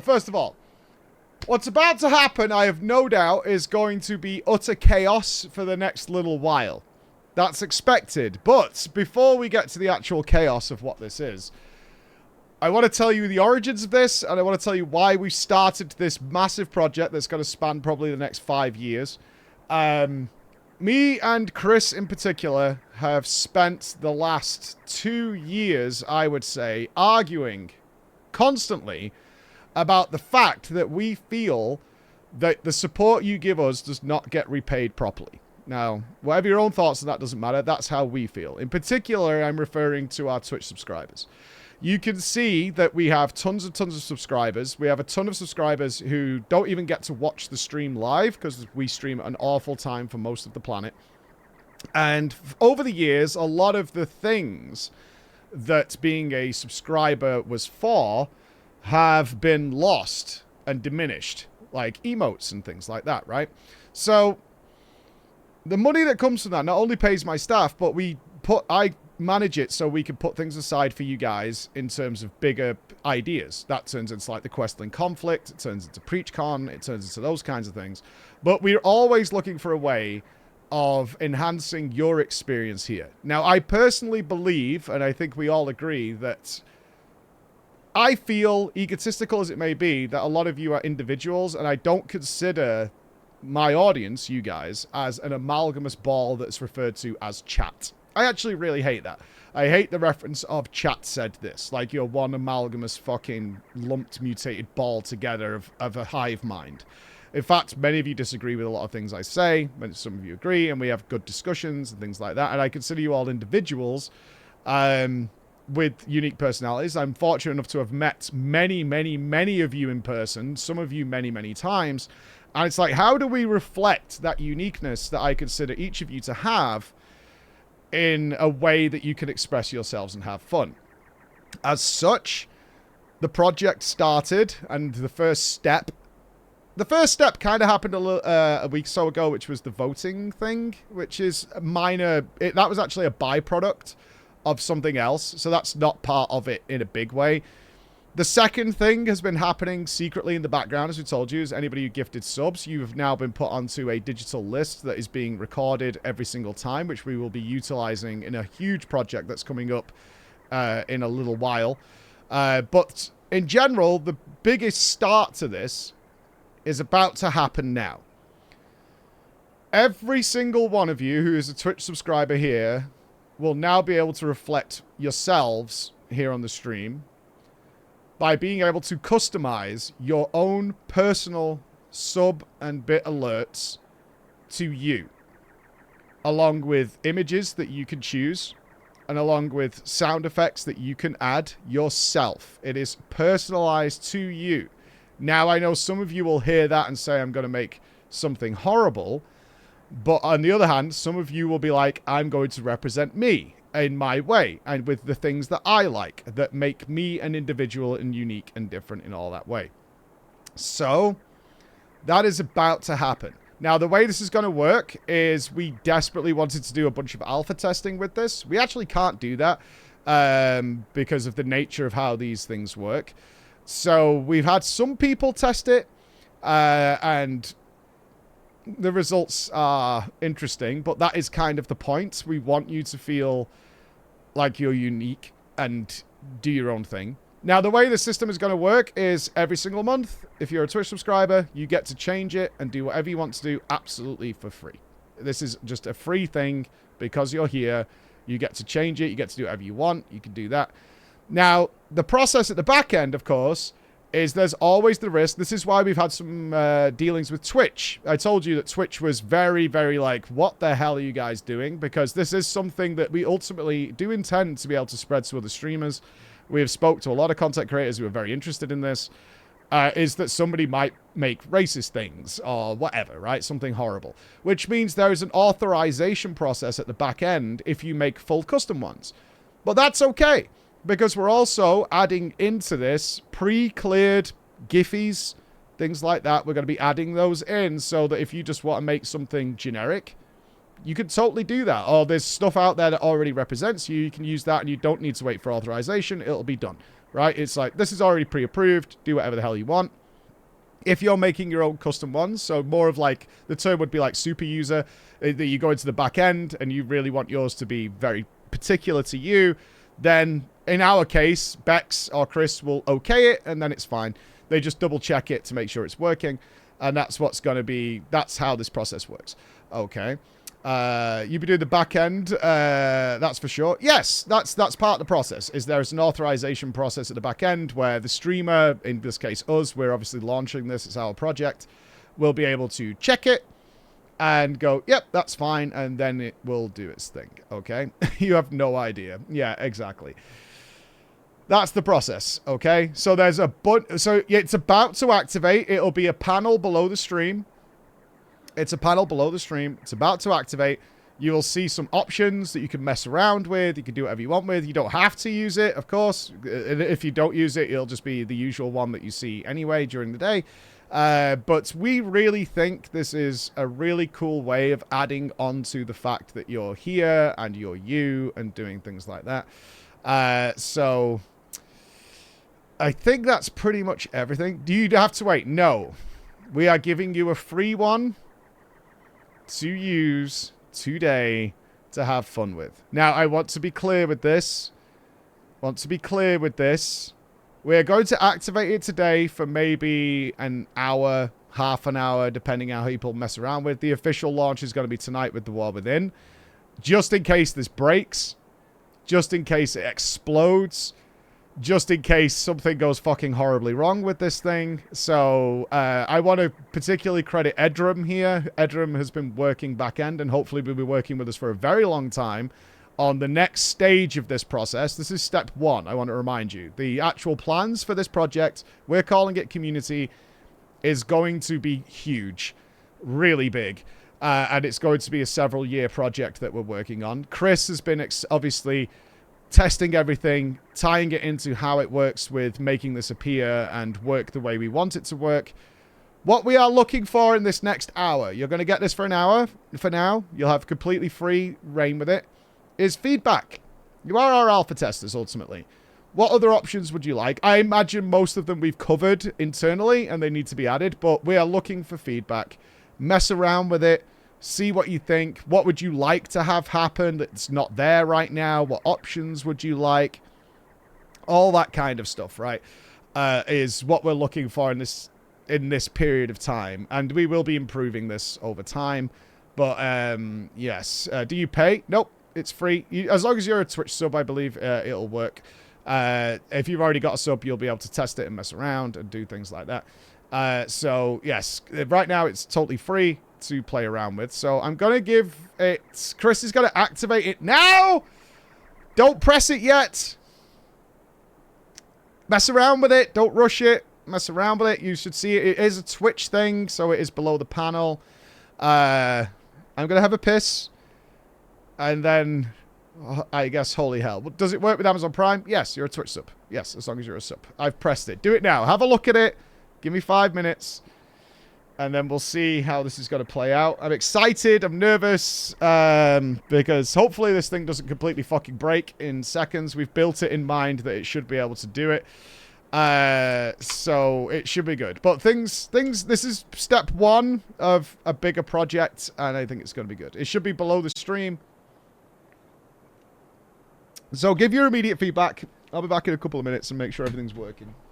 first of all, what's about to happen, I have no doubt, is going to be utter chaos for the next little while. That's expected. But before we get to the actual chaos of what this is, I want to tell you the origins of this, and I want to tell you why we started this massive project that's going to span probably the next 5 years. Me and Chris in particular have spent the last 2 years, I would say, arguing constantly about the fact that we feel that the support you give us does not get repaid properly. Now, whatever your own thoughts on that, doesn't matter. That's how we feel. In particular, I'm referring to our Twitch subscribers. You can see that we have tons of subscribers. We have a ton of subscribers who don't even get to watch the stream live because we stream at an awful time for most of the planet. And over the years, a lot of the things that being a subscriber was for have been lost and diminished, like emotes and things like that, right? So the money that comes from that not only pays my staff, but I manage it so we can put things aside for you guys in terms of bigger ideas. That turns into like the Questling Conflict, it turns into PreachCon, it turns into those kinds of things. But we're always looking for a way of enhancing your experience here. Now, I personally believe, and I think we all agree, that I feel, egotistical as it may be, that a lot of you are individuals, and I don't consider my audience, you guys, as an amalgamous ball that's referred to as chat. I actually really hate that. I hate the reference of chat said this, like you're one amalgamous fucking lumped, mutated ball together of a hive mind. In fact, many of you disagree with a lot of things I say, but some of you agree, and we have good discussions and things like that, and I consider you all individuals, with unique personalities. I'm fortunate enough to have met many of you in person, some of you many times, and it's like, how do we reflect that uniqueness that I consider each of you to have in a way that you can express yourselves and have fun? As such, the project started, and the first step kind of happened a week or so ago, which was the voting thing, which is minor. That was actually a byproduct of something else, so that's not part of it in a big way. The second thing has been happening secretly in the background, as we told you, is anybody who gifted subs, you've now been put onto a digital list that is being recorded every single time, which we will be utilizing in a huge project that's coming up in a little while. But in general, the biggest start to this is about to happen now. Every single one of you who is a Twitch subscriber here will now be able to reflect yourselves here on the stream by being able to customize your own personal sub and bit alerts to you, along with images that you can choose, and along with sound effects that you can add yourself. It is personalized to you. Now, I know some of you will hear that and say, I'm going to make something horrible. But on the other hand, some of you will be like, I'm going to represent me in my way and with the things that I like that make me an individual and unique and different in all that way. So that is about to happen. Now, the way this is going to work is we desperately wanted to do a bunch of alpha testing with this. We actually can't do that because of the nature of how these things work. So we've had some people test it and the results are interesting, but that is kind of the point. We want you to feel like you're unique and do your own thing. Now, the way the system is going to work is every single month, if you're a Twitch subscriber, you get to change it and do whatever you want to do absolutely for free. This is just a free thing because you're here. You get to change it. You get to do whatever you want. You can do that. Now, the process at the back end, of course, is there's always the risk. This is why we've had some dealings with Twitch. I told you that Twitch was very like, what the hell are you guys doing? Because this is something that we ultimately do intend to be able to spread to other streamers. We have spoke to a lot of content creators who are very interested in this. Is that somebody might make racist things or whatever, right? Something horrible. Which means there is an authorization process at the back end if you make full custom ones. But that's okay, because we're also adding into this pre-cleared Giphies, things like that. We're going to be adding those in so that if you just want to make something generic, You could totally do that. Or there's stuff out there that already represents you. You can use that and you don't need to wait for authorization. It'll be done, right? It's like, this is already pre-approved. Do whatever the hell you want. If you're making your own custom ones, so more of like, the term would be like super user, that you go into the back end and you really want yours to be very particular to you, then in our case, Bex or Chris will okay it and then it's fine. They just double check it to make sure it's working. And that's what's going to be, that's how this process works. Okay. You be doing the back end, that's for sure. Yes, that's part of the process. Is there's an authorization process at the back end where the streamer, in this case us, we're obviously launching this, it's our project, will be able to check it and go, yep, that's fine, and then it will do its thing, okay? You have no idea. Yeah, exactly. That's the process, okay? So there's a so it's about to activate. It'll be a panel below the stream. It's a panel below the stream. It's about to activate. You will see some options that you can mess around with. You can do whatever you want with. You don't have to use it, of course. If you don't use it, it'll just be the usual one that you see anyway during the day. But we really think this is a really cool way of adding on to the fact that you're here and you're you and doing things like that. So I think that's pretty much everything. Do you have to wait? No. We are giving you a free one to use today to have fun with. Now, I want to be clear with this. We're going to activate it today for maybe an hour, half an hour, depending on how people mess around with. The official launch is going to be tonight with the War Within. Just in case this breaks. Just in case it explodes. Just in case something goes fucking horribly wrong with this thing. So, I want to particularly credit Edrum here. Edrum has been working back end and hopefully will be working with us for a very long time on the next stage of this process. This is step 1, I want to remind you. The actual plans for this project, we're calling it Community, is going to be huge. Really big. And it's going to be a several-year project that we're working on. Chris has been obviously testing everything, tying it into how it works with making this appear and work the way we want it to work. What we are looking for in this next hour, you're going to get this for an hour for now, you'll have completely free reign with it, is feedback. You are our alpha testers, ultimately. What other options would you like? I imagine most of them we've covered internally and they need to be added, but we are looking for feedback. Mess around with it. See what you think. What would you like to have happen that's not there right now? What options would you like? All that kind of stuff, right? Is what we're looking for in this period of time. And we will be improving this over time. But, yes. Do you pay? Nope. It's free. As long as you're a Twitch sub, I believe it'll work. If you've already got a sub, you'll be able to test it and mess around and do things like that. So, yes. Right now, it's totally free to play around with. So I'm going to give it... Chris is going to activate it now! Don't press it yet! Mess around with it. Don't rush it. Mess around with it. You should see it. It is a Twitch thing, so it is below the panel. I'm going to have a piss. And then... I guess, holy hell. Does it work with Amazon Prime? Yes, you're a Twitch sub. Yes, as long as you're a sub. I've pressed it. Do it now. Have a look at it. Give me 5 minutes. And then we'll see how this is going to play out. I'm excited. I'm nervous. Because hopefully this thing doesn't completely fucking break in seconds. We've built it in mind that it should be able to do it. So it should be good. But this is step 1 of a bigger project. And I think it's going to be good. It should be below the stream. So give your immediate feedback. I'll be back in a couple of minutes and make sure everything's working.